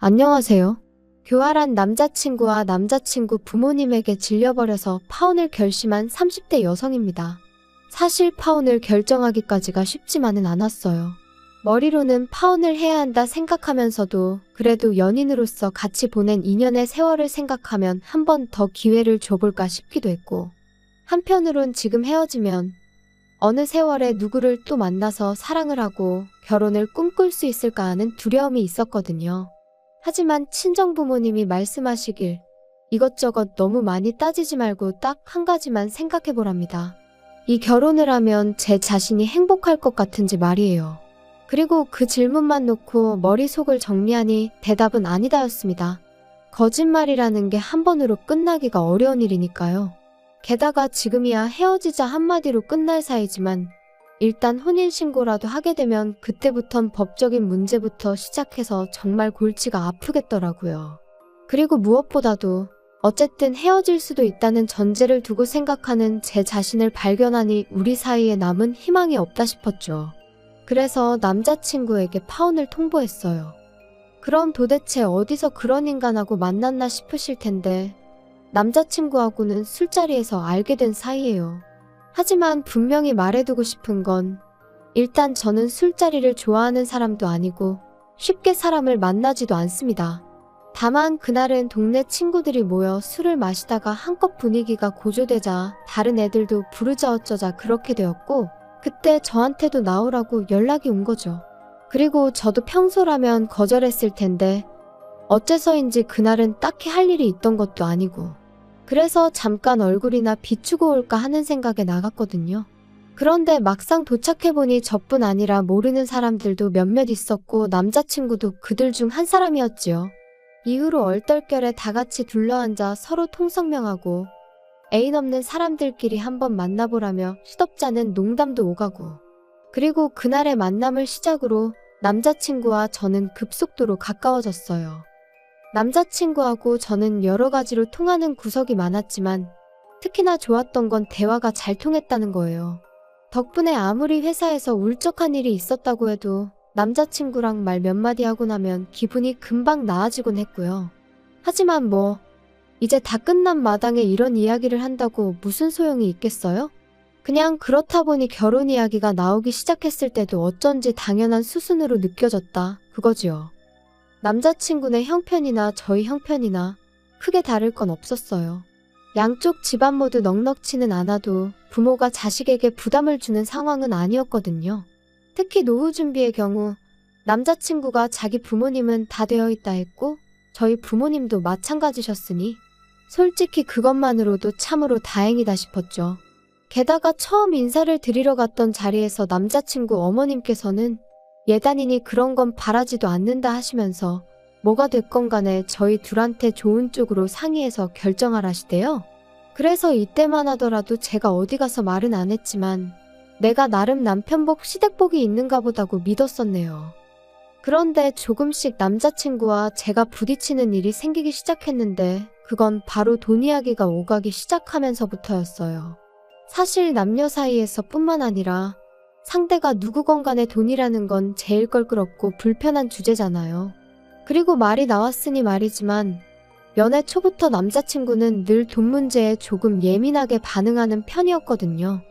안녕하세요. 교활한 남자친구와 남자친구 부모님에게 질려버려서 파혼을 결심한 30대 여성입니다. 사실 파혼을 결정하기까지가 쉽지만은 않았어요. 머리로는 파혼을 해야 한다 생각하면서도 그래도 연인으로서 같이 보낸 2년의 세월을 생각하면 한 번 더 기회를 줘볼까 싶기도 했고, 한편으론 지금 헤어지면 어느 세월에 누구를 또 만나서 사랑을 하고 결혼을 꿈꿀 수 있을까 하는 두려움이 있었거든요. 하지만 친정부모님이 말씀하시길 이것저것 너무 많이 따지지 말고 딱 한 가지만 생각해보랍니다. 이 결혼을 하면 제 자신이 행복할 것 같은지 말이에요. 그리고 그 질문만 놓고 머릿속을 정리하니 대답은 아니다였습니다. 거짓말이라는 게 한 번으로 끝나기가 어려운 일이니까요. 게다가 지금이야 헤어지자 한마디로 끝날 사이지만 일단 혼인신고라도 하게 되면 그때부턴 법적인 문제부터 시작해서 정말 골치가 아프겠더라고요. 그리고 무엇보다도 어쨌든 헤어질 수도 있다는 전제를 두고 생각하는 제 자신을 발견하니 우리 사이에 남은 희망이 없다 싶었죠. 그래서 남자친구에게 파혼을 통보했어요. 그럼 도대체 어디서 그런 인간하고 만났나 싶으실 텐데 남자친구하고는 술자리에서 알게 된 사이예요. 하지만 분명히 말해두고 싶은 건 일단 저는 술자리를 좋아하는 사람도 아니고 쉽게 사람을 만나지도 않습니다. 다만 그날은 동네 친구들이 모여 술을 마시다가 한껏 분위기가 고조되자 다른 애들도 부르자 어쩌자 그렇게 되었고 그때 저한테도 나오라고 연락이 온 거죠. 그리고 저도 평소라면 거절했을 텐데 어째서인지 그날은 딱히 할 일이 있던 것도 아니고 그래서 잠깐 얼굴이나 비추고 올까 하는 생각에 나갔거든요. 그런데 막상 도착해보니 저뿐 아니라 모르는 사람들도 몇몇 있었고 남자친구도 그들 중 한 사람이었지요. 이후로 얼떨결에 다 같이 둘러앉아 서로 통성명하고 애인 없는 사람들끼리 한번 만나보라며 시덥잖은 농담도 오가고 그리고 그날의 만남을 시작으로 남자친구와 저는 급속도로 가까워졌어요. 남자친구하고 저는 여러 가지로 통하는 구석이 많았지만 특히나 좋았던 건 대화가 잘 통했다는 거예요. 덕분에 아무리 회사에서 울적한 일이 있었다고 해도 남자친구랑 말 몇 마디 하고 나면 기분이 금방 나아지곤 했고요. 하지만 이제 다 끝난 마당에 이런 이야기를 한다고 무슨 소용이 있겠어요? 그냥 그렇다 보니 결혼 이야기가 나오기 시작했을 때도 어쩐지 당연한 수순으로 느껴졌다 그거지요. 남자친구네 형편이나 저희 형편이나 크게 다를 건 없었어요. 양쪽 집안 모두 넉넉치는 않아도 부모가 자식에게 부담을 주는 상황은 아니었거든요. 특히 노후 준비의 경우 남자친구가 자기 부모님은 다 되어 있다 했고 저희 부모님도 마찬가지셨으니 솔직히 그것만으로도 참으로 다행이다 싶었죠. 게다가 처음 인사를 드리러 갔던 자리에서 남자친구 어머님께서는 예단이니 그런 건 바라지도 않는다 하시면서 뭐가 됐건 간에 저희 둘한테 좋은 쪽으로 상의해서 결정하라시대요. 그래서 이때만 하더라도 제가 어디 가서 말은 안 했지만 내가 나름 남편복 시댁복이 있는가 보다고 믿었었네요. 그런데 조금씩 남자친구와 제가 부딪히는 일이 생기기 시작했는데 그건 바로 돈 이야기가 오가기 시작하면서부터였어요. 사실 남녀 사이에서 뿐만 아니라 상대가 누구건 간에 돈이라는 건 제일 껄끄럽고 불편한 주제잖아요. 그리고 말이 나왔으니 말이지만 연애 초부터 남자친구는 늘 돈 문제에 조금 예민하게 반응하는 편이었거든요.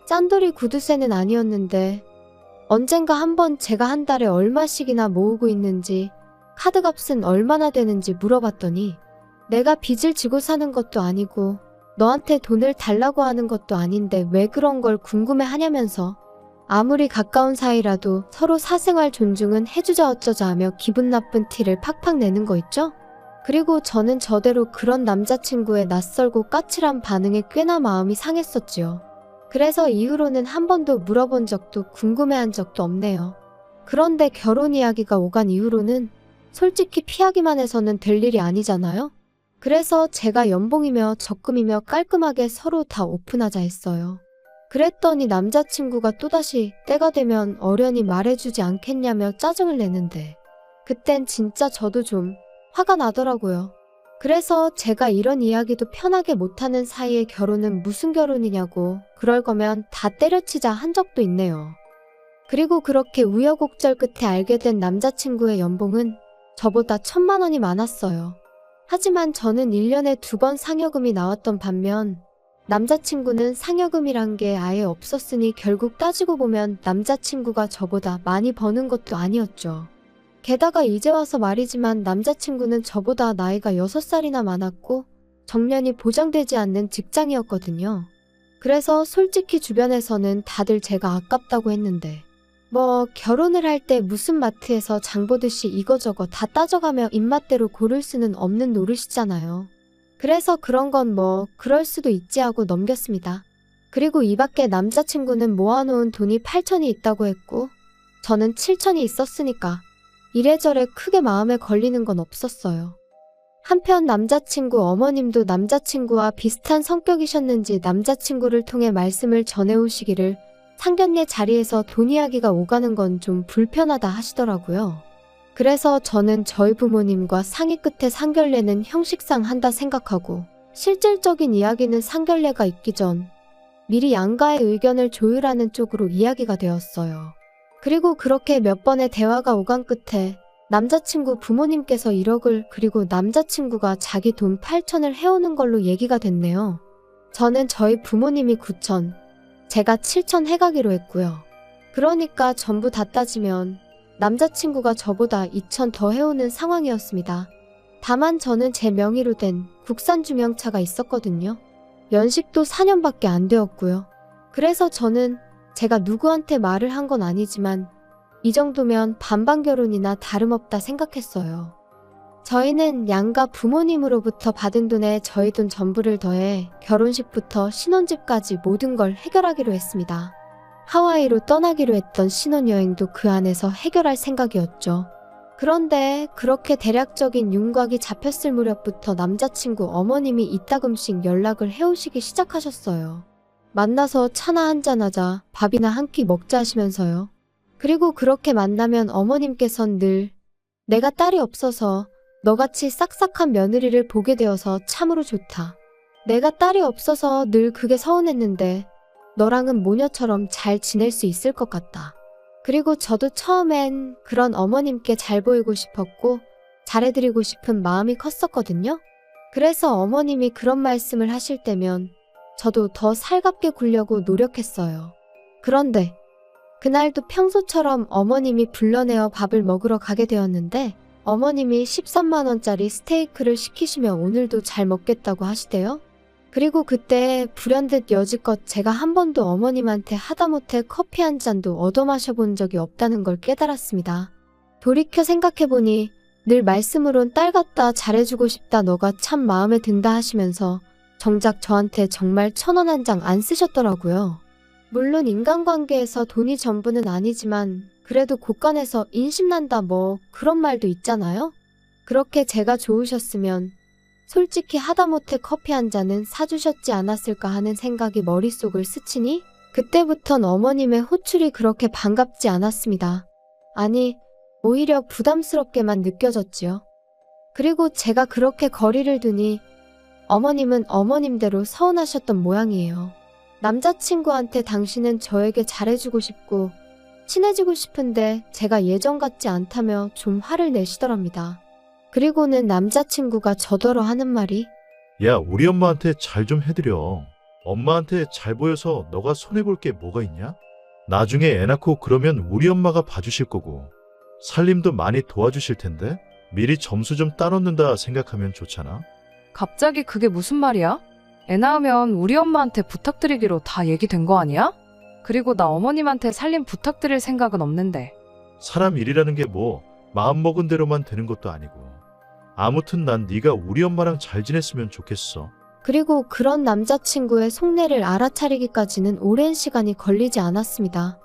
짠돌이 구두쇠는 아니었는데 언젠가 한번 제가 한 달에 얼마씩이나 모으고 있는지 카드값은 얼마나 되는지 물어봤더니 내가 빚을 지고 사는 것도 아니고 너한테 돈을 달라고 하는 것도 아닌데 왜 그런 걸 궁금해하냐면서 아무리 가까운 사이라도 서로 사생활 존중은 해주자 어쩌자 하며 기분 나쁜 티를 팍팍 내는 거 있죠? 그리고 저는 저대로 그런 남자친구의 낯설고 까칠한 반응에 꽤나 마음이 상했었지요. 그래서 이후로는 한 번도 물어본 적도 궁금해한 적도 없네요. 그런데 결혼 이야기가 오간 이후로는 솔직히 피하기만 해서는 될 일이 아니잖아요? 그래서 제가 연봉이며 적금이며 깔끔하게 서로 다 오픈하자 했어요. 그랬더니 남자친구가 또다시 때가 되면 어련히 말해주지 않겠냐며 짜증을 내는데 그땐 진짜 저도 좀 화가 나더라고요. 그래서 제가 이런 이야기도 편하게 못하는 사이에 결혼은 무슨 결혼이냐고 그럴 거면 다 때려치자 한 적도 있네요. 그리고 그렇게 우여곡절 끝에 알게 된 남자친구의 연봉은 저보다 1,000만 원이 많았어요. 하지만 저는 1년에 2번 상여금이 나왔던 반면 남자친구는 상여금이란 게 아예 없었으니 결국 따지고 보면 남자친구가 저보다 많이 버는 것도 아니었죠. 게다가 이제 와서 말이지만 남자친구는 저보다 나이가 6살이나 많았고 정년이 보장되지 않는 직장이었거든요. 그래서 솔직히 주변에서는 다들 제가 아깝다고 했는데 결혼을 할 때 무슨 마트에서 장 보듯이 이거저거 다 따져가며 입맛대로 고를 수는 없는 노릇이잖아요. 그래서 그런 건 그럴 수도 있지 하고 넘겼습니다. 그리고 이 밖에 남자친구는 모아놓은 돈이 8천이 있다고 했고 저는 7천이 있었으니까 이래저래 크게 마음에 걸리는 건 없었어요. 한편 남자친구 어머님도 남자친구와 비슷한 성격이셨는지 남자친구를 통해 말씀을 전해오시기를 상견례 자리에서 돈 이야기가 오가는 건 좀 불편하다 하시더라고요. 그래서 저는 저희 부모님과 상의 끝에 상견례는 형식상 한다 생각하고 실질적인 이야기는 상견례가 있기 전 미리 양가의 의견을 조율하는 쪽으로 이야기가 되었어요. 그리고 그렇게 몇 번의 대화가 오간 끝에 남자친구 부모님께서 1억을 그리고 남자친구가 자기 돈 8천을 해오는 걸로 얘기가 됐네요. 저는 저희 부모님이 9천, 제가 7천 해가기로 했고요. 그러니까 전부 다 따지면 남자친구가 저보다 2천 더 해오는 상황이었습니다. 다만 저는 제 명의로 된 국산 주명차가 있었거든요. 연식도 4년밖에 안 되었고요. 그래서 저는 제가 누구한테 말을 한 건 아니지만 이 정도면 반반 결혼이나 다름없다 생각했어요. 저희는 양가 부모님으로부터 받은 돈에 저희 돈 전부를 더해 결혼식부터 신혼집까지 모든 걸 해결하기로 했습니다. 하와이로 떠나기로 했던 신혼여행도 그 안에서 해결할 생각이었죠. 그런데 그렇게 대략적인 윤곽이 잡혔을 무렵부터 남자친구 어머님이 이따금씩 연락을 해오시기 시작하셨어요. 만나서 차나 한잔하자, 밥이나 한 끼 먹자 하시면서요. 그리고 그렇게 만나면 어머님께선 늘 내가 딸이 없어서 너같이 싹싹한 며느리를 보게 되어서 참으로 좋다. 내가 딸이 없어서 늘 그게 서운했는데 너랑은 모녀처럼 잘 지낼 수 있을 것 같다. 그리고 저도 처음엔 그런 어머님께 잘 보이고 싶었고 잘해드리고 싶은 마음이 컸었거든요. 그래서 어머님이 그런 말씀을 하실 때면 저도 더 살갑게 굴려고 노력했어요. 그런데 그날도 평소처럼 어머님이 불러내어 밥을 먹으러 가게 되었는데 어머님이 13만 원짜리 스테이크를 시키시며 오늘도 잘 먹겠다고 하시대요. 그리고 그때 불현듯 여지껏 제가 한 번도 어머님한테 하다못해 커피 한 잔도 얻어 마셔본 적이 없다는 걸 깨달았습니다. 돌이켜 생각해보니 늘 말씀으론 딸 같다 잘해주고 싶다 너가 참 마음에 든다 하시면서 정작 저한테 정말 1,000원 한 장 안 쓰셨더라고요. 물론 인간관계에서 돈이 전부는 아니지만 그래도 곳간에서 인심난다 그런 말도 있잖아요. 그렇게 제가 좋으셨으면 솔직히 하다못해 커피 한 잔은 사주셨지 않았을까 하는 생각이 머릿속을 스치니 그때부턴 어머님의 호출이 그렇게 반갑지 않았습니다. 아니, 오히려 부담스럽게만 느껴졌지요. 그리고 제가 그렇게 거리를 두니 어머님은 어머님대로 서운하셨던 모양이에요. 남자친구한테 당신은 저에게 잘해주고 싶고 친해지고 싶은데 제가 예전 같지 않다며 좀 화를 내시더랍니다. 그리고는 남자친구가 저더러 하는 말이 야, 우리 엄마한테 잘 좀 해드려. 엄마한테 잘 보여서 너가 손해볼 게 뭐가 있냐? 나중에 애 낳고 그러면 우리 엄마가 봐주실 거고 살림도 많이 도와주실 텐데 미리 점수 좀 따놓는다 생각하면 좋잖아. 갑자기 그게 무슨 말이야? 애 낳으면 우리 엄마한테 부탁드리기로 다 얘기된 거 아니야? 그리고 나 어머님한테 살림 부탁드릴 생각은 없는데. 사람 일이라는 게 마음먹은 대로만 되는 것도 아니고. 아무튼 난 네가 우리 엄마랑 잘 지냈으면 좋겠어. 그리고 그런 남자친구의 속내를 알아차리기까지는 오랜 시간이 걸리지 않았습니다.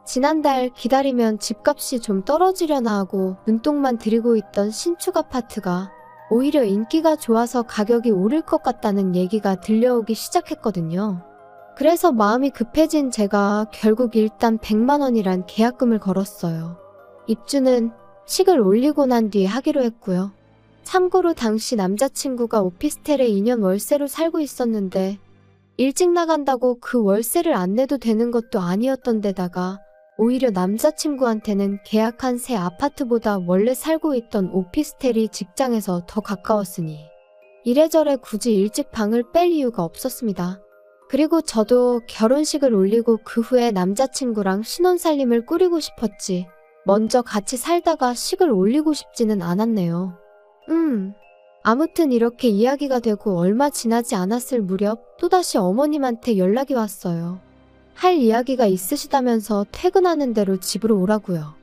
지난달 기다리면 집값이 좀 떨어지려나 하고 눈독만 들이고 있던 신축 아파트가 오히려 인기가 좋아서 가격이 오를 것 같다는 얘기가 들려오기 시작했거든요. 그래서 마음이 급해진 제가 결국 일단 100만 원이란 계약금을 걸었어요. 입주는 식을 올리고 난 뒤에 하기로 했고요. 참고로 당시 남자친구가 오피스텔에 2년 월세로 살고 있었는데 일찍 나간다고 그 월세를 안 내도 되는 것도 아니었던 데다가 오히려 남자친구한테는 계약한 새 아파트보다 원래 살고 있던 오피스텔이 직장에서 더 가까웠으니 이래저래 굳이 일찍 방을 뺄 이유가 없었습니다. 그리고 저도 결혼식을 올리고 그 후에 남자친구랑 신혼살림을 꾸리고 싶었지. 먼저 같이 살다가 식을 올리고 싶지는 않았네요. 아무튼 이렇게 이야기가 되고 얼마 지나지 않았을 무렵 또다시 어머님한테 연락이 왔어요. 할 이야기가 있으시다면서 퇴근하는 대로 집으로 오라고요.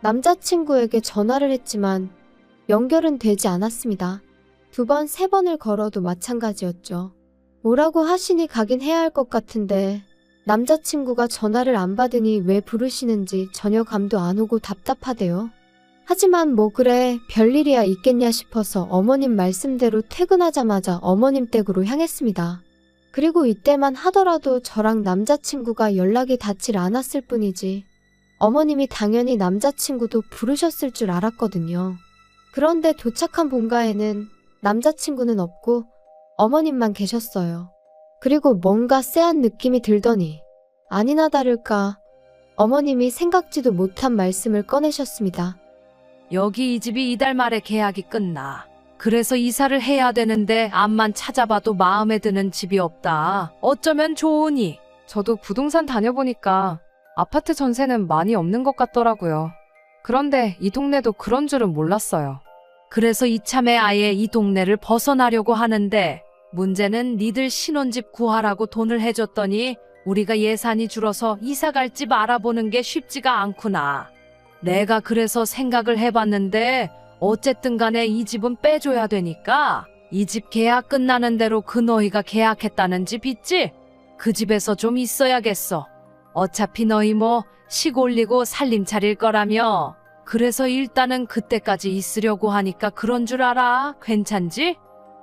남자친구에게 전화를 했지만 연결은 되지 않았습니다. 2번, 3번을 걸어도 마찬가지였죠. 오라고 하시니 가긴 해야 할 것 같은데 남자친구가 전화를 안 받으니 왜 부르시는지 전혀 감도 안 오고 답답하대요. 하지만 뭐 그래 별일이야 있겠냐 싶어서 어머님 말씀대로 퇴근하자마자 어머님 댁으로 향했습니다. 그리고 이때만 하더라도 저랑 남자친구가 연락이 닿질 않았을 뿐이지 어머님이 당연히 남자친구도 부르셨을 줄 알았거든요. 그런데 도착한 본가에는 남자친구는 없고 어머님만 계셨어요. 그리고 뭔가 쎄한 느낌이 들더니 아니나 다를까 어머님이 생각지도 못한 말씀을 꺼내셨습니다. 여기 이 집이 이달 말에 계약이 끝나. 그래서 이사를 해야 되는데 앞만 찾아봐도 마음에 드는 집이 없다. 어쩌면 좋으니. 저도 부동산 다녀보니까 아파트 전세는 많이 없는 것 같더라고요. 그런데 이 동네도 그런 줄은 몰랐어요. 그래서 이참에 아예 이 동네를 벗어나려고 하는데 문제는 니들 신혼집 구하라고 돈을 해줬더니 우리가 예산이 줄어서 이사 갈 집 알아보는 게 쉽지가 않구나. 내가 그래서 생각을 해봤는데 어쨌든 간에 이 집은 빼줘야 되니까 이 집 계약 끝나는 대로 그 너희가 계약했다는 집 있지? 그 집에서 좀 있어야겠어. 어차피 너희 뭐 식 올리고 살림 차릴 거라며. 그래서 일단은 그때까지 있으려고 하니까 그런 줄 알아. 괜찮지?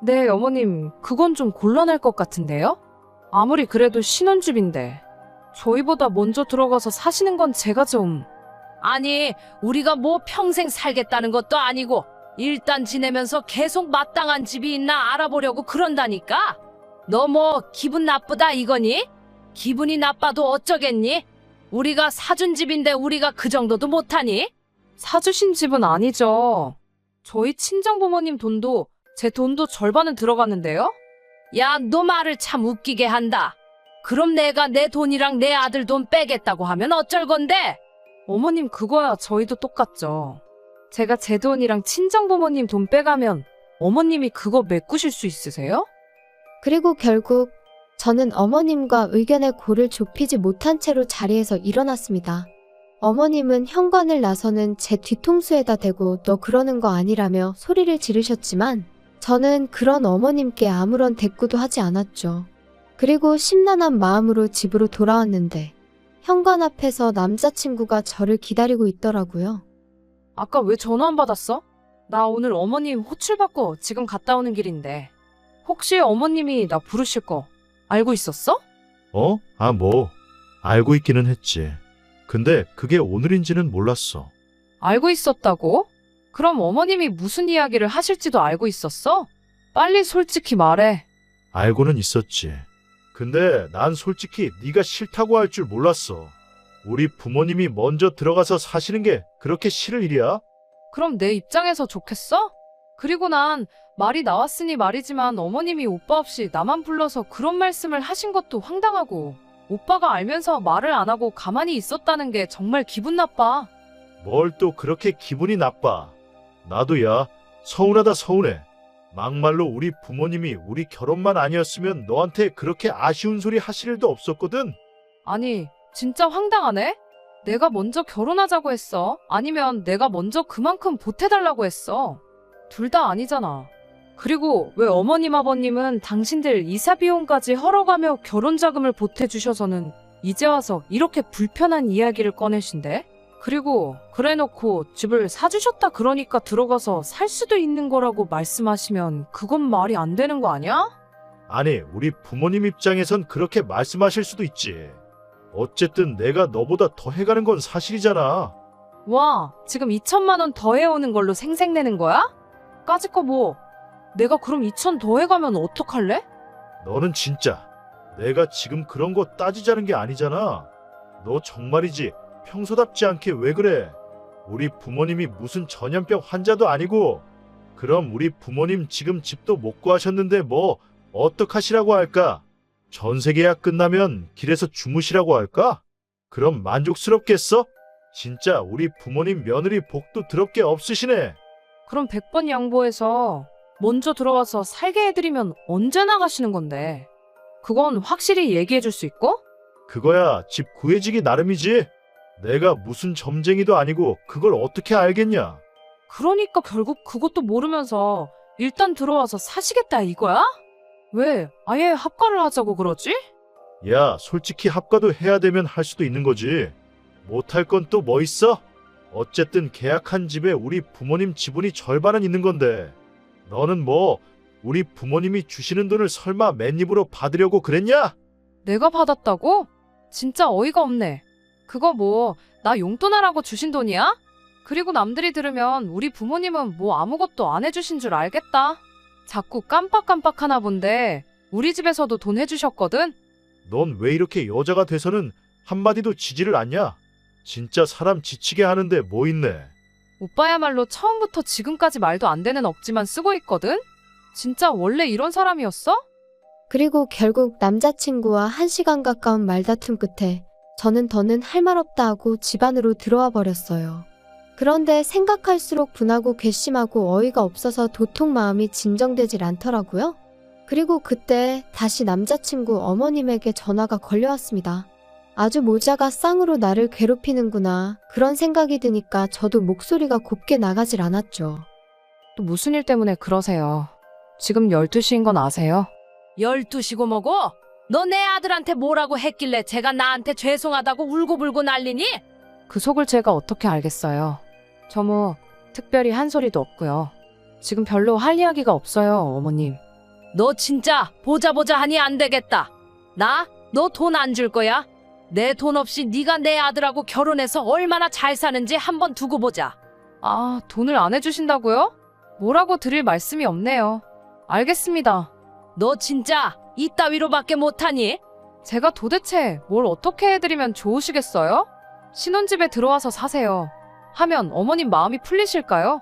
네, 어머님, 그건 좀 곤란할 것 같은데요? 아무리 그래도 신혼집인데 저희보다 먼저 들어가서 사시는 건 제가 좀... 아니, 우리가 뭐 평생 살겠다는 것도 아니고 일단 지내면서 계속 마땅한 집이 있나 알아보려고 그런다니까? 너 뭐 기분 나쁘다 이거니? 기분이 나빠도 어쩌겠니? 우리가 사준 집인데 우리가 그 정도도 못하니? 사주신 집은 아니죠. 저희 친정부모님 돈도 제 돈도 절반은 들어갔는데요? 야, 너 말을 참 웃기게 한다. 그럼 내가 내 돈이랑 내 아들 돈 빼겠다고 하면 어쩔 건데? 어머님, 그거야 저희도 똑같죠. 제가 제 돈이랑 친정부모님 돈 빼가면 어머님이 그거 메꾸실 수 있으세요? 그리고 결국 저는 어머님과 의견의 골을 좁히지 못한 채로 자리에서 일어났습니다. 어머님은 현관을 나서는 제 뒤통수에다 대고 너 그러는 거 아니라며 소리를 지르셨지만 저는 그런 어머님께 아무런 대꾸도 하지 않았죠. 그리고 심란한 마음으로 집으로 돌아왔는데 현관 앞에서 남자친구가 저를 기다리고 있더라고요. 아까 왜 전화 안 받았어? 나 오늘 어머님 호출받고 지금 갔다 오는 길인데 혹시 어머님이 나 부르실 거 알고 있었어? 뭐 알고 있기는 했지. 근데 그게 오늘인지는 몰랐어. 알고 있었다고? 그럼 어머님이 무슨 이야기를 하실지도 알고 있었어? 빨리 솔직히 말해. 알고는 있었지. 근데 난 솔직히 네가 싫다고 할 줄 몰랐어. 우리 부모님이 먼저 들어가서 사시는 게 그렇게 싫을 일이야? 그럼 내 입장에서 좋겠어? 그리고 난 말이 나왔으니 말이지만 어머님이 오빠 없이 나만 불러서 그런 말씀을 하신 것도 황당하고 오빠가 알면서 말을 안 하고 가만히 있었다는 게 정말 기분 나빠. 뭘 또 그렇게 기분이 나빠. 나도 야, 서운하다 서운해. 막말로 우리 부모님이 우리 결혼만 아니었으면 너한테 그렇게 아쉬운 소리 하실 일도 없었거든. 아니, 진짜 황당하네? 내가 먼저 결혼하자고 했어? 아니면 내가 먼저 그만큼 보태달라고 했어? 둘 다 아니잖아. 그리고 왜 어머님 아버님은 당신들 이사 비용까지 헐어가며 결혼 자금을 보태주셔서는 이제 와서 이렇게 불편한 이야기를 꺼내신대? 그리고 그래놓고 집을 사주셨다 그러니까 들어가서 살 수도 있는 거라고 말씀하시면 그건 말이 안 되는 거 아니야? 아니, 우리 부모님 입장에선 그렇게 말씀하실 수도 있지. 어쨌든 내가 너보다 더 해가는 건 사실이잖아. 와, 지금 2천만 원 더 해오는 걸로 생색내는 거야? 까짓 거 뭐, 내가 그럼 2천 더 해가면 어떡할래? 너는 진짜 내가 지금 그런 거 따지자는 게 아니잖아. 너 정말이지 평소답지 않게 왜 그래? 우리 부모님이 무슨 전염병 환자도 아니고. 그럼 우리 부모님 지금 집도 못 구하셨는데 뭐 어떡하시라고 할까? 전세 계약 끝나면 길에서 주무시라고 할까? 그럼 만족스럽겠어? 진짜 우리 부모님 며느리 복도 더럽게 없으시네. 그럼 100번 양보해서 먼저 들어와서 살게 해드리면 언제 나가시는 건데? 그건 확실히 얘기해 줄 수 있고? 그거야 집 구해지기 나름이지. 내가 무슨 점쟁이도 아니고 그걸 어떻게 알겠냐? 그러니까 결국 그것도 모르면서 일단 들어와서 사시겠다 이거야? 왜 아예 합가를 하자고 그러지? 야, 솔직히 합가도 해야 되면 할 수도 있는 거지. 못할 건 또 뭐 있어? 어쨌든 계약한 집에 우리 부모님 지분이 절반은 있는 건데 너는 뭐 우리 부모님이 주시는 돈을 설마 맨입으로 받으려고 그랬냐? 내가 받았다고? 진짜 어이가 없네. 그거 뭐 나 용돈하라고 주신 돈이야? 그리고 남들이 들으면 우리 부모님은 뭐 아무것도 안 해주신 줄 알겠다. 자꾸 깜빡깜빡하나 본데 우리 집에서도 돈 해주셨거든? 넌 왜 이렇게 여자가 돼서는 한마디도 지지를 않냐? 진짜 사람 지치게 하는데 뭐 있네. 오빠야말로 처음부터 지금까지 말도 안 되는 억지만 쓰고 있거든? 진짜 원래 이런 사람이었어? 그리고 결국 남자친구와 1시간 가까운 말다툼 끝에 저는 더는 할 말 없다 하고 집 안으로 들어와 버렸어요. 그런데 생각할수록 분하고 괘씸하고 어이가 없어서 도통 마음이 진정되질 않더라고요. 그리고 그때 다시 남자친구 어머님에게 전화가 걸려왔습니다. 아주 모자가 쌍으로 나를 괴롭히는구나 그런 생각이 드니까 저도 목소리가 곱게 나가질 않았죠. 또 무슨 일 때문에 그러세요? 지금 12시인 건 아세요? 12시고 뭐고? 너 내 아들한테 뭐라고 했길래 제가 나한테 죄송하다고 울고불고 난리니? 그 속을 제가 어떻게 알겠어요? 저 뭐 특별히 한 소리도 없고요. 지금 별로 할 이야기가 없어요, 어머님. 너 진짜 보자 하니 안 되겠다. 나 너 돈 안 줄 거야? 내 돈 없이 네가 내 아들하고 결혼해서 얼마나 잘 사는지 한번 두고 보자. 아, 돈을 안 해주신다고요? 뭐라고 드릴 말씀이 없네요. 알겠습니다. 너 진짜 이따위로밖에 못하니? 제가 도대체 뭘 어떻게 해드리면 좋으시겠어요? 신혼집에 들어와서 사세요. 하면 어머님 마음이 풀리실까요?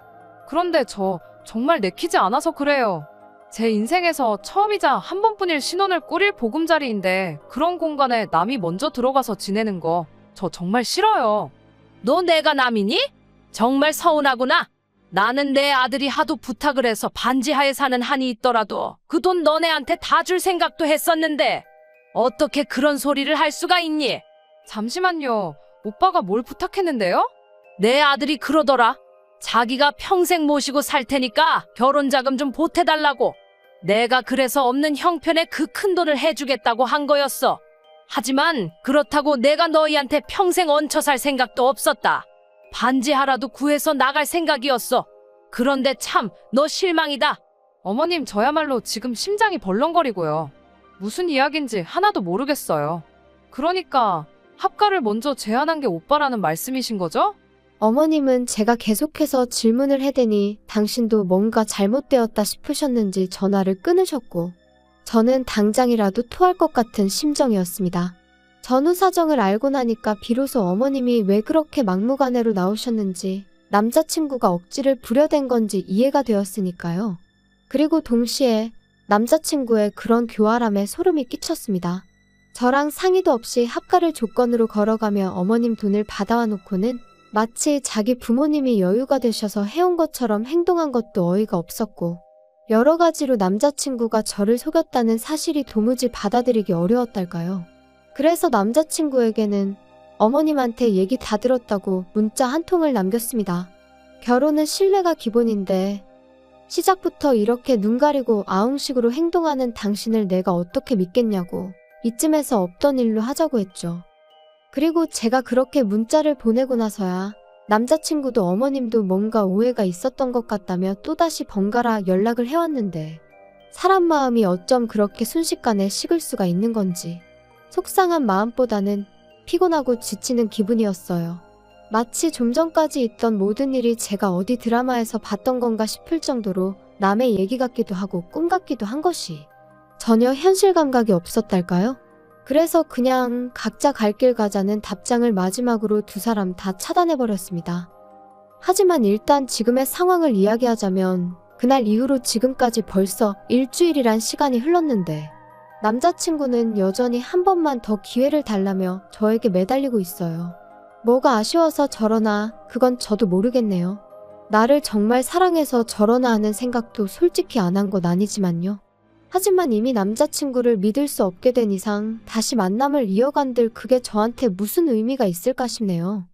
그런데 저 정말 내키지 않아서 그래요. 제 인생에서 처음이자 한 번뿐일 신혼을 꾸릴 보금자리인데 그런 공간에 남이 먼저 들어가서 지내는 거 저 정말 싫어요. 너 내가 남이니? 정말 서운하구나. 나는 내 아들이 하도 부탁을 해서 반지하에 사는 한이 있더라도 그 돈 너네한테 다 줄 생각도 했었는데 어떻게 그런 소리를 할 수가 있니? 잠시만요. 오빠가 뭘 부탁했는데요? 내 아들이 그러더라. 자기가 평생 모시고 살 테니까 결혼 자금 좀 보태달라고. 내가 그래서 없는 형편에 그 큰 돈을 해주겠다고 한 거였어. 하지만 그렇다고 내가 너희한테 평생 얹혀 살 생각도 없었다. 반지하라도 구해서 나갈 생각이었어. 그런데 참 너 실망이다. 어머님 저야말로 지금 심장이 벌렁거리고요. 무슨 이야기인지 하나도 모르겠어요. 그러니까 합가를 먼저 제안한 게 오빠라는 말씀이신 거죠? 어머님은 제가 계속해서 질문을 해대니 당신도 뭔가 잘못되었다 싶으셨는지 전화를 끊으셨고 저는 당장이라도 토할 것 같은 심정이었습니다. 전후 사정을 알고 나니까 비로소 어머님이 왜 그렇게 막무가내로 나오셨는지 남자친구가 억지를 부려댄 건지 이해가 되었으니까요. 그리고 동시에 남자친구의 그런 교활함에 소름이 끼쳤습니다. 저랑 상의도 없이 합가를 조건으로 걸어가며 어머님 돈을 받아와 놓고는 마치 자기 부모님이 여유가 되셔서 해온 것처럼 행동한 것도 어이가 없었고 여러 가지로 남자친구가 저를 속였다는 사실이 도무지 받아들이기 어려웠달까요. 그래서 남자친구에게는 어머님한테 얘기 다 들었다고 문자 한 통을 남겼습니다. 결혼은 신뢰가 기본인데 시작부터 이렇게 눈 가리고 아웅식으로 행동하는 당신을 내가 어떻게 믿겠냐고 이쯤에서 없던 일로 하자고 했죠. 그리고 제가 그렇게 문자를 보내고 나서야 남자친구도 어머님도 뭔가 오해가 있었던 것 같다며 또다시 번갈아 연락을 해왔는데 사람 마음이 어쩜 그렇게 순식간에 식을 수가 있는 건지 속상한 마음보다는 피곤하고 지치는 기분이었어요. 마치 좀 전까지 있던 모든 일이 제가 어디 드라마에서 봤던 건가 싶을 정도로 남의 얘기 같기도 하고 꿈 같기도 한 것이 전혀 현실 감각이 없었달까요? 그래서 그냥 각자 갈 길 가자는 답장을 마지막으로 두 사람 다 차단해버렸습니다. 하지만 일단 지금의 상황을 이야기하자면 그날 이후로 지금까지 벌써 일주일이란 시간이 흘렀는데 남자친구는 여전히 한 번만 더 기회를 달라며 저에게 매달리고 있어요. 뭐가 아쉬워서 저러나 그건 저도 모르겠네요. 나를 정말 사랑해서 저러나 하는 생각도 솔직히 안 한 건 아니지만요. 하지만 이미 남자친구를 믿을 수 없게 된 이상 다시 만남을 이어간들 그게 저한테 무슨 의미가 있을까 싶네요.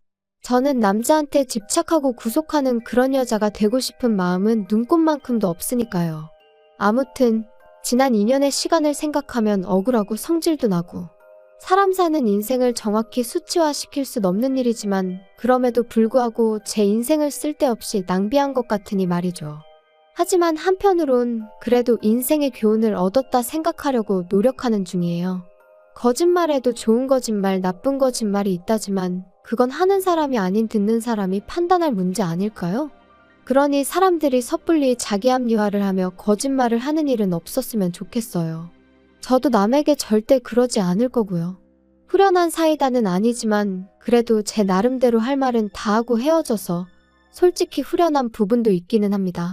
저는 남자한테 집착하고 구속하는 그런 여자가 되고 싶은 마음은 눈꼽만큼도 없으니까요. 아무튼 지난 2년의 시간을 생각하면 억울하고 성질도 나고 사람 사는 인생을 정확히 수치화시킬 순 없는 일이지만 그럼에도 불구하고 제 인생을 쓸데없이 낭비한 것 같으니 말이죠. 하지만 한편으론 그래도 인생의 교훈을 얻었다 생각하려고 노력하는 중이에요. 거짓말에도 좋은 거짓말, 나쁜 거짓말이 있다지만 그건 하는 사람이 아닌 듣는 사람이 판단할 문제 아닐까요? 그러니 사람들이 섣불리 자기 합리화를 하며 거짓말을 하는 일은 없었으면 좋겠어요. 저도 남에게 절대 그러지 않을 거고요. 후련한 사이다는 아니지만 그래도 제 나름대로 할 말은 다 하고 헤어져서 솔직히 후련한 부분도 있기는 합니다.